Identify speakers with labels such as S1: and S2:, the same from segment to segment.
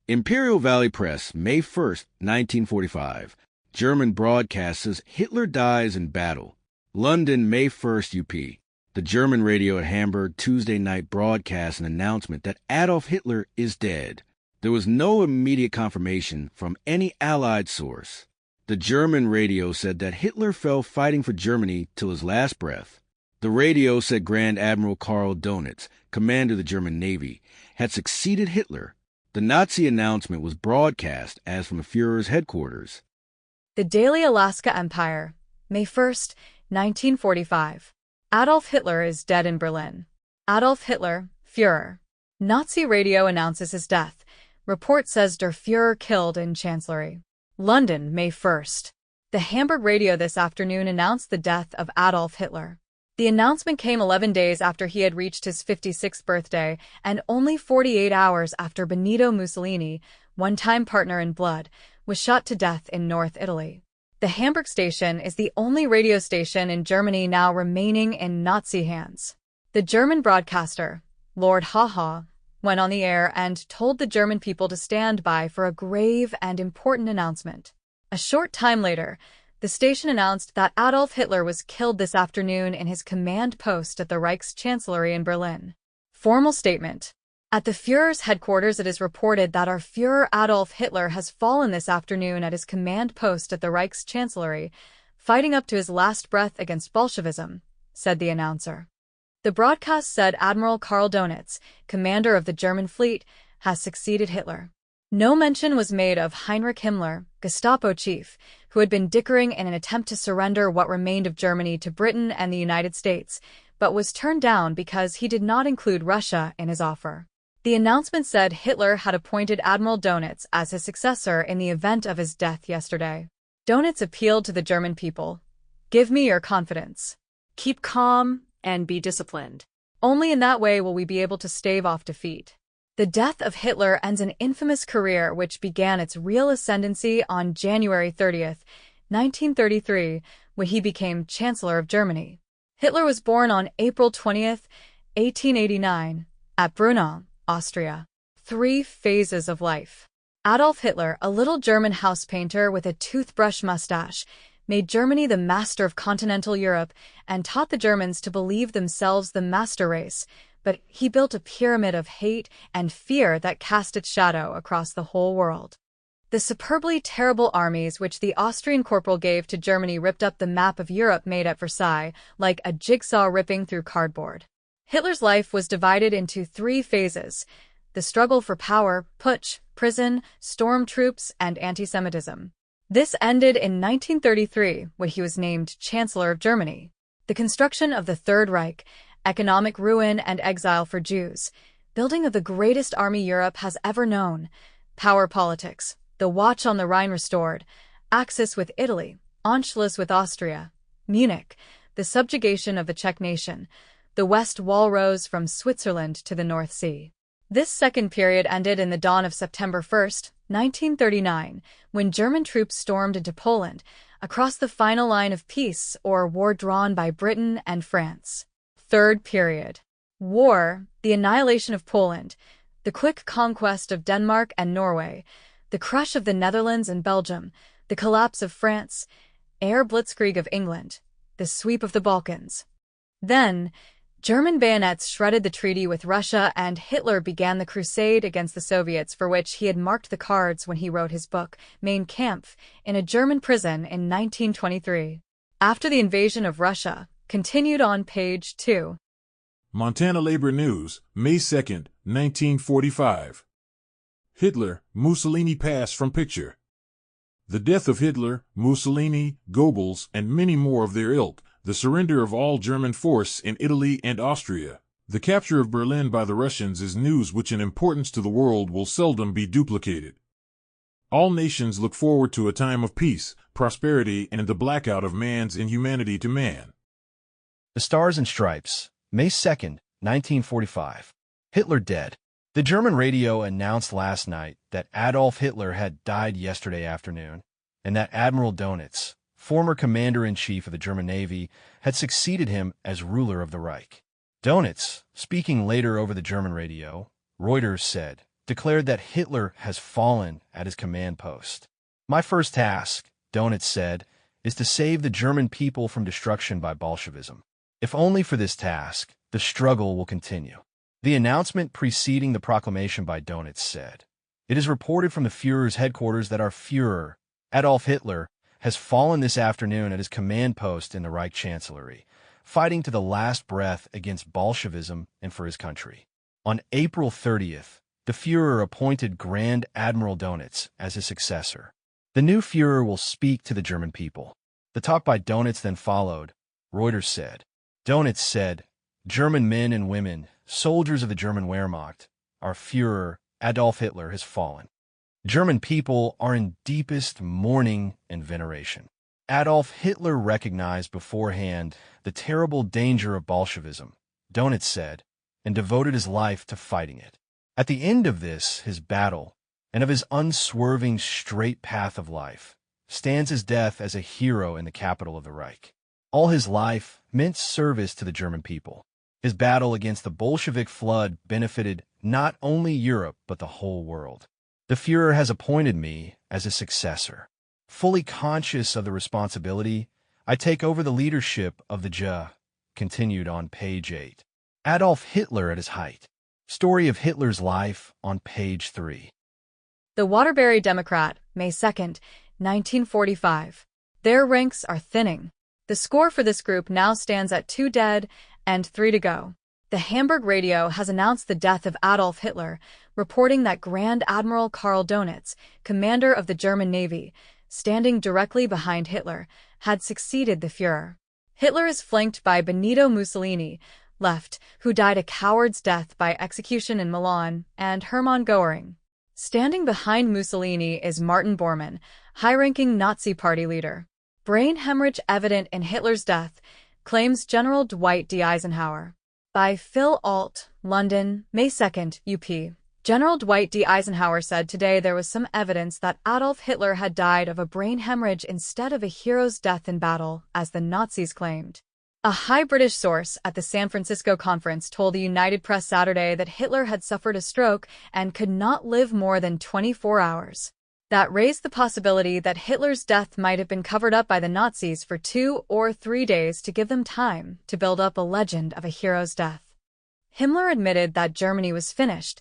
S1: Imperial Valley Press, May 1st, 1945. German broadcast says Hitler dies in battle. London, May 1st, UP. The German radio at Hamburg Tuesday night broadcast an announcement that Adolf Hitler is dead. There was no immediate confirmation from any Allied source. The German radio said that Hitler fell fighting for Germany till his last breath. The radio said Grand Admiral Karl Donitz, commander of the German Navy, had succeeded Hitler. The Nazi announcement was broadcast as from the Führer's headquarters.
S2: The Daily Alaska Empire, May 1st, 1945. Adolf Hitler is dead in Berlin. Adolf Hitler, Führer. Nazi radio announces his death. Report says Der Führer killed in Chancellery. London, May 1st. The Hamburg radio this afternoon announced the death of Adolf Hitler. The announcement came 11 days after he had reached his 56th birthday and only 48 hours after Benito Mussolini, one-time partner in blood, was shot to death in North Italy. The Hamburg station is the only radio station in Germany now remaining in Nazi hands. The German broadcaster, Lord Haha, went on the air and told the German people to stand by for a grave and important announcement. A short time later, the station announced that Adolf Hitler was killed this afternoon in his command post at the Reichschancellery in Berlin. Formal statement. At the Führer's headquarters, it is reported that our Führer Adolf Hitler has fallen this afternoon at his command post at the Reichschancellery, fighting up to his last breath against Bolshevism, said the announcer. The broadcast said Admiral Karl Donitz, commander of the German fleet, has succeeded Hitler. No mention was made of Heinrich Himmler, Gestapo chief, who had been dickering in an attempt to surrender what remained of Germany to Britain and the United States, but was turned down because he did not include Russia in his offer. The announcement said Hitler had appointed Admiral Donitz as his successor in the event of his death yesterday. Donitz appealed to the German people. Give me your confidence. Keep calm and be disciplined. Only in that way will we be able to stave off defeat. The death of Hitler ends an infamous career which began its real ascendancy on January 30th, 1933, when he became Chancellor of Germany. Hitler was born on April 20th, 1889, at Braunau, Austria. 3 phases of life. Adolf Hitler, a little German house painter with a toothbrush mustache, made Germany the master of continental Europe and taught the Germans to believe themselves the master race, but he built a pyramid of hate and fear that cast its shadow across the whole world. The superbly terrible armies which the Austrian corporal gave to Germany ripped up the map of Europe made at Versailles like a jigsaw ripping through cardboard. Hitler's life was divided into 3 phases: the struggle for power, putsch, prison, storm troops, and anti-Semitism. This ended in 1933 when he was named Chancellor of Germany. The construction of the Third Reich, economic ruin and exile for Jews, building of the greatest army Europe has ever known, power politics, the Watch on the Rhine restored, Axis with Italy, Anschluss with Austria, Munich, the subjugation of the Czech nation, the West Wall rose from Switzerland to the North Sea. This second period ended in the dawn of September 1st, 1939, when German troops stormed into Poland, across the final line of peace or war drawn by Britain and France. Third period. War, the annihilation of Poland, the quick conquest of Denmark and Norway, the crush of the Netherlands and Belgium, the collapse of France, air blitzkrieg of England, the sweep of the Balkans. Then, German bayonets shredded the treaty with Russia and Hitler began the crusade against the Soviets for which he had marked the cards when he wrote his book, Mein Kampf, in a German prison in 1923. After the invasion of Russia, continued on page 2.
S3: Montana Labor News, May 2nd, 1945. Hitler, Mussolini pass from picture. The death of Hitler, Mussolini, Goebbels, and many more of their ilk, the surrender of all German force in Italy and Austria, the capture of Berlin by the Russians is news which in importance to the world will seldom be duplicated. All nations look forward to a time of peace, prosperity, and the blackout of man's inhumanity to man.
S4: The Stars and Stripes, May 2nd, 1945. Hitler dead. The German radio announced last night that Adolf Hitler had died yesterday afternoon, and that Admiral Donitz, former commander-in-chief of the German Navy, had succeeded him as ruler of the Reich. Donitz, speaking later over the German radio, Reuters said, declared that Hitler has fallen at his command post. "My first task," Donitz said, "is to save the German people from destruction by Bolshevism. If only for this task, the struggle will continue." The announcement preceding the proclamation by Donitz said, "It is reported from the Führer's headquarters that our Führer, Adolf Hitler, has fallen this afternoon at his command post in the Reich Chancellery, fighting to the last breath against Bolshevism and for his country." On April 30th, the Führer appointed Grand Admiral Donitz as his successor. The new Führer will speak to the German people. The talk by Donitz then followed, Reuters said. Donitz said, "German men and women, soldiers of the German Wehrmacht, our Führer, Adolf Hitler, has fallen. German people are in deepest mourning and veneration. Adolf Hitler recognized beforehand the terrible danger of Bolshevism," Donitz said, "and devoted his life to fighting it. At the end of this, his battle, and of his unswerving straight path of life, stands his death as a hero in the capital of the Reich. All his life meant service to the German people. His battle against the Bolshevik flood benefited not only Europe but the whole world. The Führer has appointed me as his successor. Fully conscious of the responsibility, I take over the leadership of the JA," continued on page 8. Adolf Hitler at his height. Story of Hitler's life on page 3.
S2: The Waterbury Democrat, May 2, 1945. Their ranks are thinning. The score for this group now stands at 2 dead and 3 to go. The Hamburg radio has announced the death of Adolf Hitler, reporting that Grand Admiral Karl Donitz, commander of the German Navy, standing directly behind Hitler, had succeeded the Führer. Hitler is flanked by Benito Mussolini, left, who died a coward's death by execution in Milan, and Hermann Göring. Standing behind Mussolini is Martin Bormann, high-ranking Nazi party leader. Brain hemorrhage evident in Hitler's death, claims General Dwight D. Eisenhower. By Phil Alt, London, May 2, UP. General Dwight D. Eisenhower said today there was some evidence that Adolf Hitler had died of a brain hemorrhage instead of a hero's death in battle, as the Nazis claimed. A high British source at the San Francisco conference told the United Press Saturday that Hitler had suffered a stroke and could not live more than 24 hours. That raised the possibility that Hitler's death might have been covered up by the Nazis for 2 or 3 days to give them time to build up a legend of a hero's death. Himmler admitted that Germany was finished,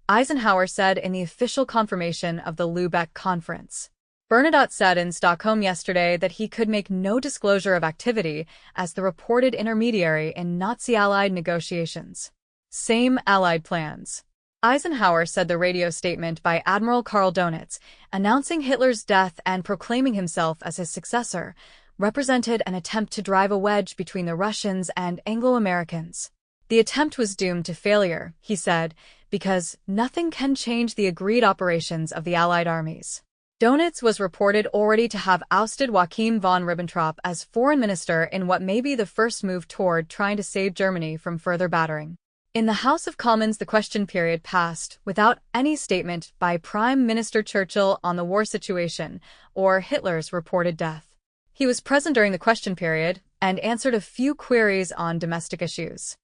S2: Eisenhower said in the official confirmation of the Lübeck conference. Bernadotte said in Stockholm yesterday that he could make no disclosure of activity as the reported intermediary in Nazi-Allied negotiations. Same Allied plans. Eisenhower said the radio statement by Admiral Karl Donitz, announcing Hitler's death and proclaiming himself as his successor, represented an attempt to drive a wedge between the Russians and Anglo-Americans. The attempt was doomed to failure, he said, because nothing can change the agreed operations of the Allied armies. Donitz was reported already to have ousted Joachim von Ribbentrop as foreign minister in what may be the first move toward trying to save Germany from further battering. In the House of Commons, the question period passed without any statement by Prime Minister Churchill on the war situation or Hitler's reported death. He was present during the question period and answered a few queries on domestic issues.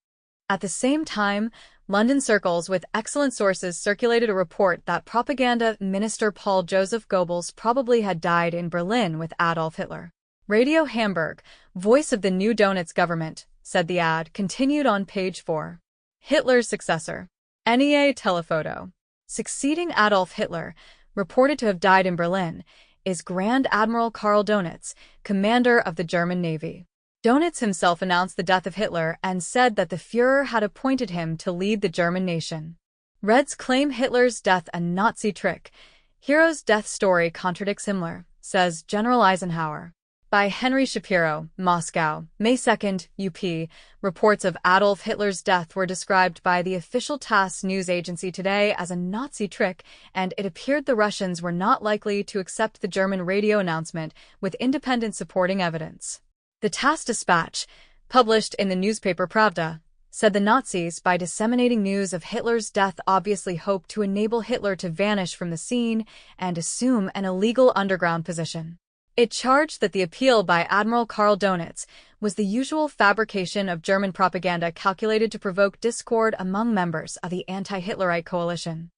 S2: At the same time, London circles with excellent sources circulated a report that propaganda minister Paul Joseph Goebbels probably had died in Berlin with Adolf Hitler. Radio Hamburg, voice of the new Donitz government, said the ad, continued on page 4. Hitler's successor. NEA telephoto. Succeeding Adolf Hitler, reported to have died in Berlin, is Grand Admiral Karl Donitz, commander of the German Navy. Donitz himself announced the death of Hitler and said that the Führer had appointed him to lead the German nation. Reds claim Hitler's death a Nazi trick. Hero's death story contradicts Himmler, says General Eisenhower. By Henry Shapiro, Moscow, May 2, UP. Reports of Adolf Hitler's death were described by the official TASS news agency today as a Nazi trick, and it appeared the Russians were not likely to accept the German radio announcement with independent supporting evidence. The TASS dispatch, published in the newspaper Pravda, said the Nazis, by disseminating news of Hitler's death, obviously hoped to enable Hitler to vanish from the scene and assume an illegal underground position. It charged that the appeal by Admiral Karl Donitz was the usual fabrication of German propaganda calculated to provoke discord among members of the anti-Hitlerite coalition.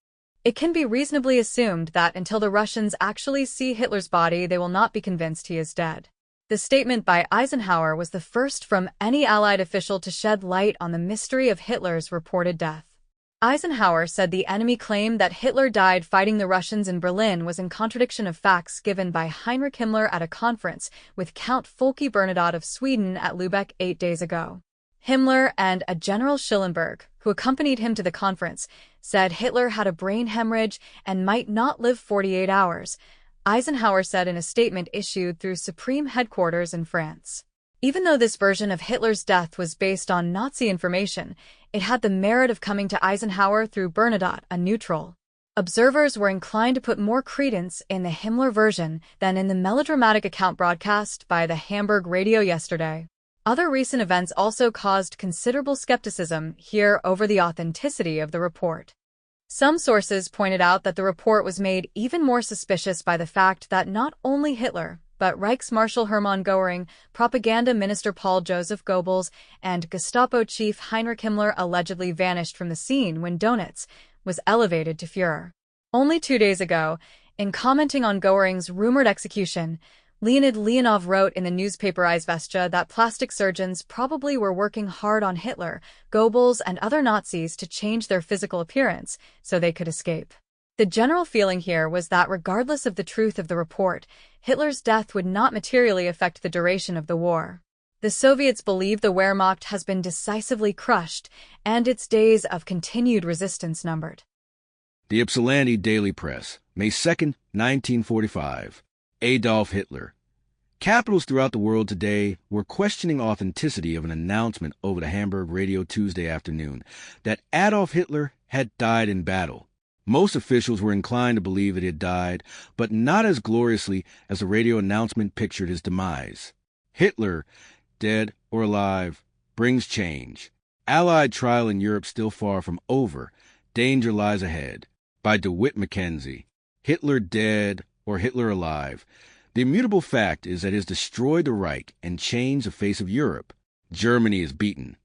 S2: It can be reasonably assumed that until the Russians actually see Hitler's body, they will not be convinced he is dead. The statement by Eisenhower was the first from any Allied official to shed light on the mystery of Hitler's reported death. Eisenhower said the enemy claim that Hitler died fighting the Russians in Berlin was in contradiction of facts given by Heinrich Himmler at a conference with Count Folke Bernadotte of Sweden at Lübeck 8 days ago. Himmler and a General Schillenberg, who accompanied him to the conference, said Hitler had a brain hemorrhage and might not live 48 hours, Eisenhower said in a statement issued through Supreme Headquarters in France. Even though this version of Hitler's death was based on Nazi information, it had the merit of coming to Eisenhower through Bernadotte, a neutral. Observers were inclined to put more credence in the Himmler version than in the melodramatic account broadcast by the Hamburg radio yesterday. Other recent events also caused considerable skepticism here over the authenticity of the report. Some sources pointed out that the report was made even more suspicious by the fact that not only Hitler, but Reichsmarschall Hermann Göring, Propaganda Minister Paul Joseph Goebbels, and Gestapo chief Heinrich Himmler allegedly vanished from the scene when Donitz was elevated to Führer. Only 2 days ago, in commenting on Göring's rumored execution, Leonid Leonov wrote in the newspaper Izvestia that plastic surgeons probably were working hard on Hitler, Goebbels, and other Nazis to change their physical appearance so they could escape. The general feeling here was that regardless of the truth of the report, Hitler's death would not materially affect the duration of the war. The Soviets believe the Wehrmacht has been decisively crushed and its days of continued resistance numbered.
S1: The Ypsilanti Daily Press, May 2, 1945. Adolf Hitler. Capitals throughout the world today were questioning authenticity of an announcement over the Hamburg radio Tuesday afternoon that Adolf Hitler had died in battle. Most officials were inclined to believe that he had died, but not as gloriously as the radio announcement pictured his demise. Hitler, dead or alive, brings change. Allied trial in Europe still far from over. Danger lies ahead. By DeWitt Mackenzie. Hitler dead or Hitler alive. The immutable fact is that he has destroyed the Reich and changed the face of Europe. Germany is beaten.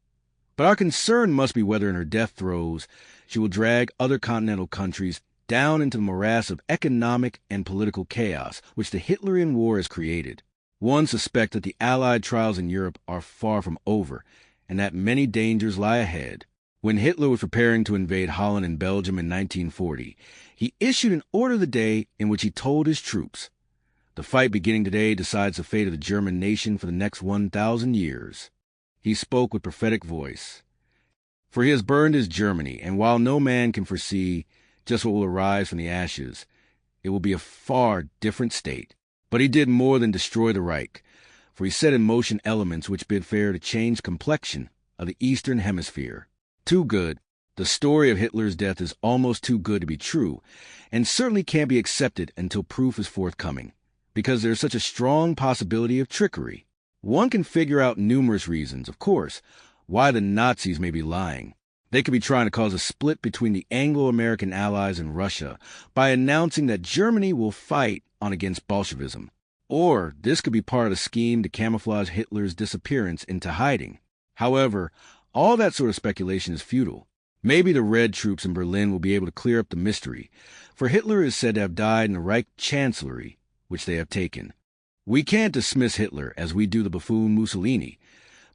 S1: But our concern must be whether in her death throes she will drag other continental countries down into the morass of economic and political chaos which the Hitlerian war has created. One suspects that the Allied trials in Europe are far from over and that many dangers lie ahead. When Hitler was preparing to invade Holland and Belgium in 1940, he issued an order of the day in which he told his troops, "The fight beginning today decides the fate of the German nation for the next 1,000 years. He spoke with prophetic voice. For he has burned his Germany, and while no man can foresee just what will arise from the ashes, it will be a far different state. But he did more than destroy the Reich, for he set in motion elements which bid fair to change complexion of the Eastern Hemisphere. Too good. The story of Hitler's death is almost too good to be true, and certainly can't be accepted until proof is forthcoming, because there is such a strong possibility of trickery. One can figure out numerous reasons, of course, why the Nazis may be lying. They could be trying to cause a split between the Anglo-American allies and Russia by announcing that Germany will fight on against Bolshevism. Or this could be part of the scheme to camouflage Hitler's disappearance into hiding. However, all that sort of speculation is futile. Maybe the Red troops in Berlin will be able to clear up the mystery, for Hitler is said to have died in the Reich Chancellery, which they have taken. We can't dismiss Hitler as we do the buffoon Mussolini,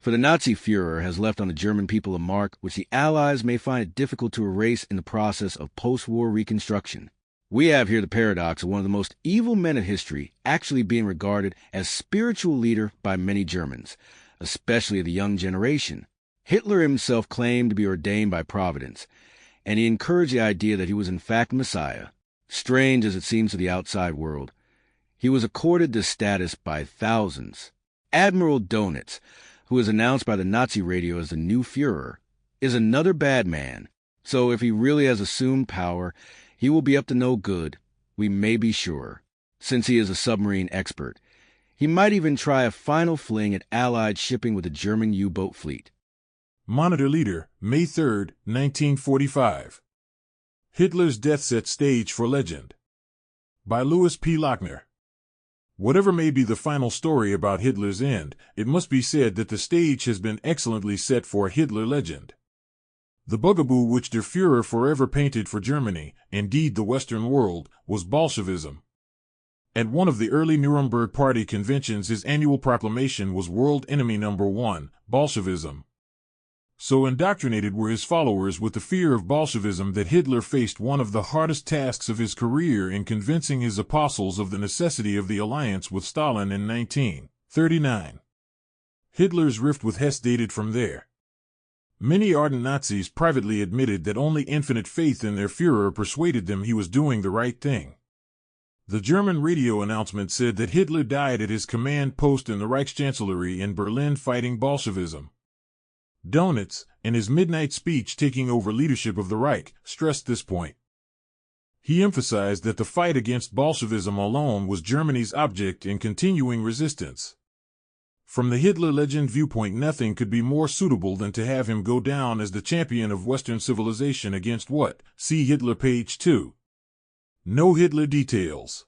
S1: for the Nazi Führer has left on the German people a mark which the Allies may find it difficult to erase in the process of post-war reconstruction. We have here the paradox of one of the most evil men of history actually being regarded as spiritual leader by many Germans, especially the young generation. Hitler himself claimed to be ordained by Providence, and he encouraged the idea that he was in fact Messiah. Strange as it seems to the outside world, he was accorded this status by thousands. Admiral Donitz, who is announced by the Nazi radio as the new Führer, is another bad man. So if he really has assumed power, he will be up to no good, we may be sure. Since he is a submarine expert, he might even try a final fling at Allied shipping with the German U-boat fleet.
S3: Monitor Leader, May 3, 1945. Hitler's death set stage for legend. By Louis P. Lochner. Whatever may be the final story about Hitler's end, it must be said that the stage has been excellently set for a Hitler legend. The bugaboo which der Führer forever painted for Germany, indeed the Western world, was Bolshevism. At one of the early Nuremberg Party conventions his annual proclamation was World Enemy Number 1, Bolshevism. So indoctrinated were his followers with the fear of Bolshevism that Hitler faced one of the hardest tasks of his career in convincing his apostles of the necessity of the alliance with Stalin in 1939. Hitler's rift with Hess dated from there. Many ardent Nazis privately admitted that only infinite faith in their Führer persuaded them he was doing the right thing. The German radio announcement said that Hitler died at his command post in the Reichschancellery in Berlin fighting Bolshevism. Dönitz, in his midnight speech taking over leadership of the Reich, stressed this point. He emphasized that the fight against Bolshevism alone was Germany's object in continuing resistance. From the Hitler legend viewpoint, nothing could be more suitable than to have him go down as the champion of Western civilization against what? See Hitler page 2. No Hitler details.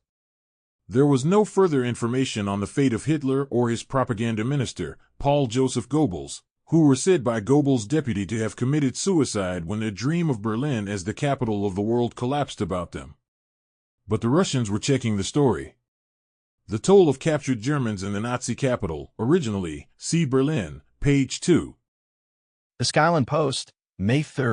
S3: There was no further information on the fate of Hitler or his propaganda minister, Paul Joseph Goebbels, who were said by Goebbels' deputy to have committed suicide when their dream of Berlin as the capital of the world collapsed about them. But the Russians were checking the story. The toll of captured Germans in the Nazi capital, originally, see Berlin, page 2.
S4: The Skyline Post, May 3,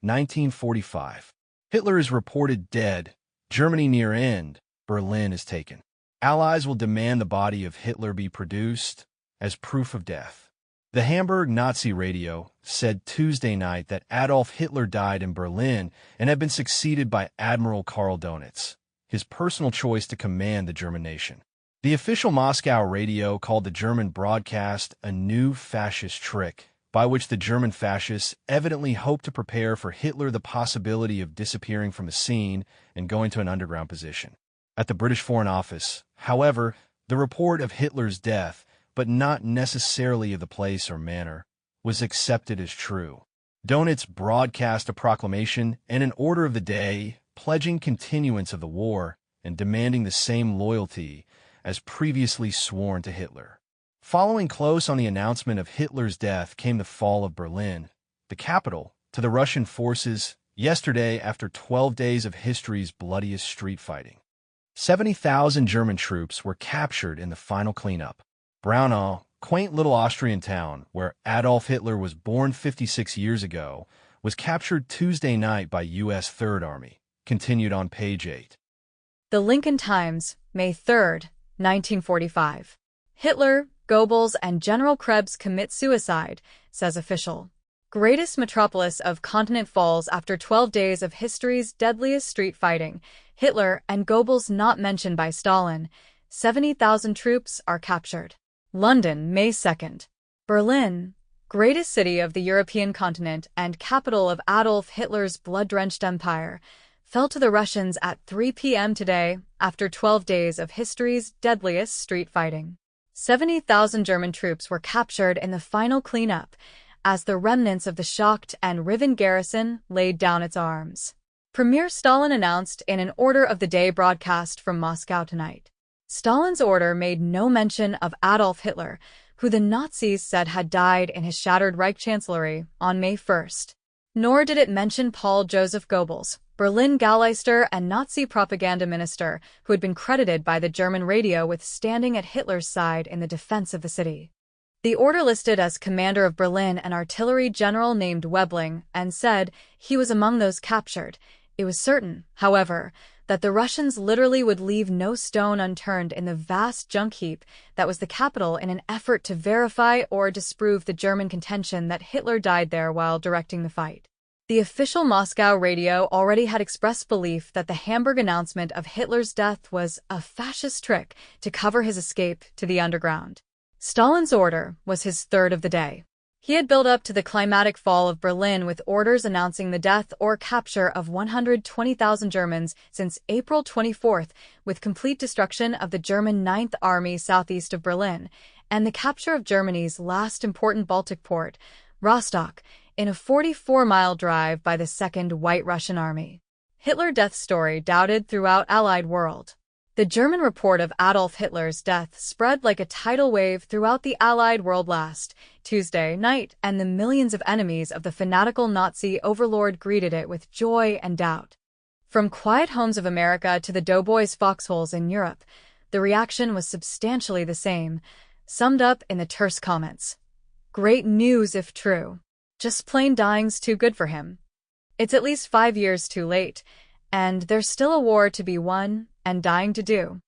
S4: 1945. Hitler is reported dead. Germany near end. Berlin is taken. Allies will demand the body of Hitler be produced as proof of death. The Hamburg Nazi radio said Tuesday night that Adolf Hitler died in Berlin and had been succeeded by Admiral Karl Dönitz, his personal choice to command the German nation. The official Moscow radio called the German broadcast a new fascist trick, by which the German fascists evidently hoped to prepare for Hitler the possibility of disappearing from the scene and going to an underground position. At the British Foreign Office, however, the report of Hitler's death, but not necessarily of the place or manner, was accepted as true. Dönitz broadcast a proclamation and an order of the day pledging continuance of the war and demanding the same loyalty as previously sworn to Hitler. Following close on the announcement of Hitler's death came the fall of Berlin, the capital, to the Russian forces yesterday after 12 days of history's bloodiest street fighting. 70,000 German troops were captured in the final cleanup. Braunau, quaint little Austrian town where Adolf Hitler was born 56 years ago, was captured Tuesday night by U.S. Third Army, continued on page 8.
S2: The Lincoln Times, May 3, 1945. Hitler, Goebbels, and General Krebs commit suicide, says official. Greatest metropolis of continent falls after 12 days of history's deadliest street fighting. Hitler and Goebbels not mentioned by Stalin. 70,000 troops are captured. London, May 2nd. Berlin, greatest city of the European continent and capital of Adolf Hitler's blood-drenched empire, fell to the Russians at 3 p.m. today after 12 days of history's deadliest street fighting. 70,000 German troops were captured in the final cleanup as the remnants of the shocked and riven garrison laid down its arms. Premier Stalin announced in an order of the day broadcast from Moscow tonight. Stalin's order made no mention of Adolf Hitler, who the Nazis said had died in his shattered Reich Chancellery on May 1st. Nor did it mention Paul Joseph Goebbels, Berlin Gauleiter and Nazi propaganda minister, who had been credited by the German radio with standing at Hitler's side in the defense of the city. The order listed as commander of Berlin an artillery general named Webling and said he was among those captured. It was certain, however, that the Russians literally would leave no stone unturned in the vast junk heap that was the capital in an effort to verify or disprove the German contention that Hitler died there while directing the fight. The official Moscow radio already had expressed belief that the Hamburg announcement of Hitler's death was a fascist trick to cover his escape to the underground. Stalin's order was his third of the day. He had built up to the climatic fall of Berlin with orders announcing the death or capture of 120,000 Germans since April 24th, with complete destruction of the German Ninth Army southeast of Berlin, and the capture of Germany's last important Baltic port, Rostock, in a 44-mile drive by the Second White Russian Army. Hitler death story doubted throughout Allied world. The German report of Adolf Hitler's death spread like a tidal wave throughout the Allied world last Tuesday night, and the millions of enemies of the fanatical Nazi overlord greeted it with joy and doubt. From quiet homes of America to the doughboys' foxholes in Europe, the reaction was substantially the same, summed up in the terse comments. Great news if true. Just plain dying's too good for him. It's at least 5 years too late, and there's still a war to be won and dying to do.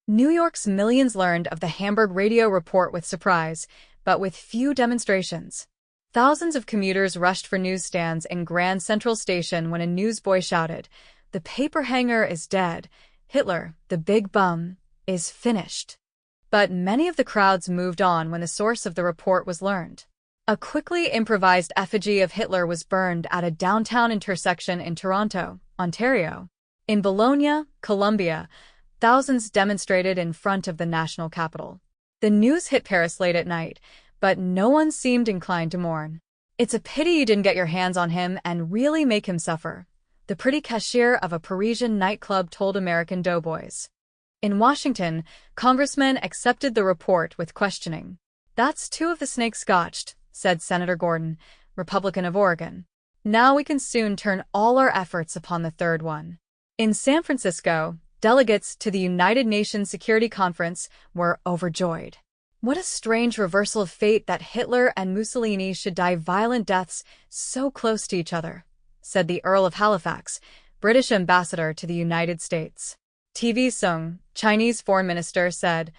S2: New York's millions learned of the Hamburg radio report with surprise, but with few demonstrations. Thousands of commuters rushed for newsstands in Grand Central Station when a newsboy shouted, "The paper hanger is dead. Hitler, the big bum, is finished." But many of the crowds moved on when the source of the report was learned. A quickly improvised effigy of Hitler was burned at a downtown intersection in Toronto, Ontario. In Bologna, Colombia, thousands demonstrated in front of the national capital. The news hit Paris late at night, but no one seemed inclined to mourn. "It's a pity you didn't get your hands on him and really make him suffer," the pretty cashier of a Parisian nightclub told American doughboys. In Washington, congressmen accepted the report with questioning. "That's 2 of the snakes scotched," said Senator Gordon, Republican of Oregon. "Now we can soon turn all our efforts upon the 3rd one." In San Francisco, delegates to the United Nations Security Conference were overjoyed. What a strange reversal of fate that Hitler and Mussolini should die violent deaths so close to each other, said the Earl of Halifax, British ambassador to the United States. TV Sung, Chinese foreign minister, said,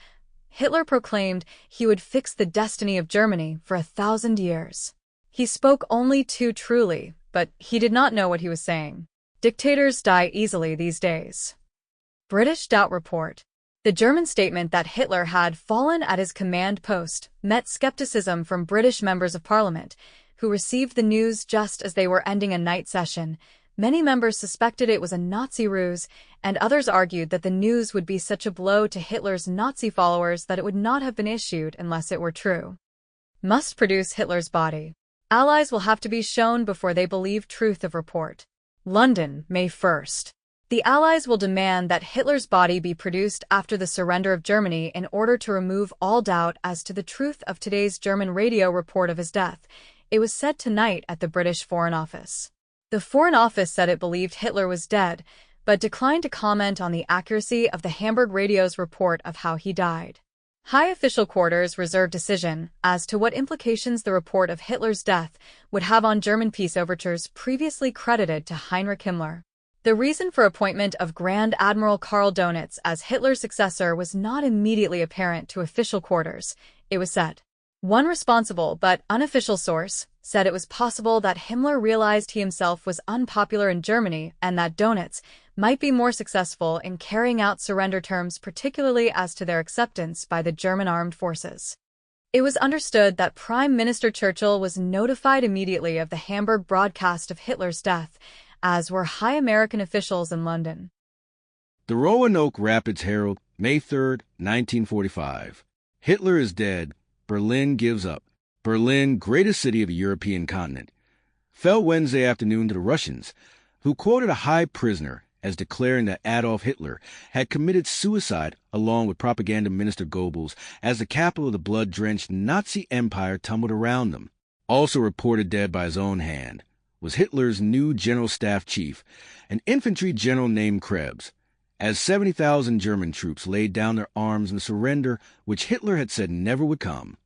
S2: "Hitler proclaimed he would fix the destiny of Germany for 1,000 years. He spoke only too truly, but he did not know what he was saying. Dictators die easily these days." British Doubt Report. The German statement that Hitler had fallen at his command post met skepticism from British members of parliament, who received the news just as they were ending a night session. Many members suspected it was a Nazi ruse, and others argued that the news would be such a blow to Hitler's Nazi followers that it would not have been issued unless it were true. Must produce Hitler's body. Allies will have to be shown before they believe truth of report. London, May 1st. The Allies will demand that Hitler's body be produced after the surrender of Germany in order to remove all doubt as to the truth of today's German radio report of his death, it was said tonight at the British Foreign Office. The Foreign Office said it believed Hitler was dead, but declined to comment on the accuracy of the Hamburg radio's report of how he died. High official quarters reserved decision as to what implications the report of Hitler's death would have on German peace overtures previously credited to Heinrich Himmler. The reason for appointment of Grand Admiral Karl Donitz as Hitler's successor was not immediately apparent to official quarters, it was said. One responsible but unofficial source said it was possible that Himmler realized he himself was unpopular in Germany and that Donitz might be more successful in carrying out surrender terms, particularly as to their acceptance by the German armed forces. It was understood that Prime Minister Churchill was notified immediately of the Hamburg broadcast of Hitler's death, as were high American officials in London.
S1: The Roanoke Rapids Herald, May 3, 1945. Hitler is dead. Berlin gives up. Berlin, greatest city of the European continent, fell Wednesday afternoon to the Russians, who quoted a high prisoner as declaring that Adolf Hitler had committed suicide along with propaganda minister Goebbels as the capital of the blood-drenched Nazi empire tumbled around them. Also reported dead by his own hand was Hitler's new general staff chief, an infantry general named Krebs, as 70,000 German troops laid down their arms in the surrender which Hitler had said never would come.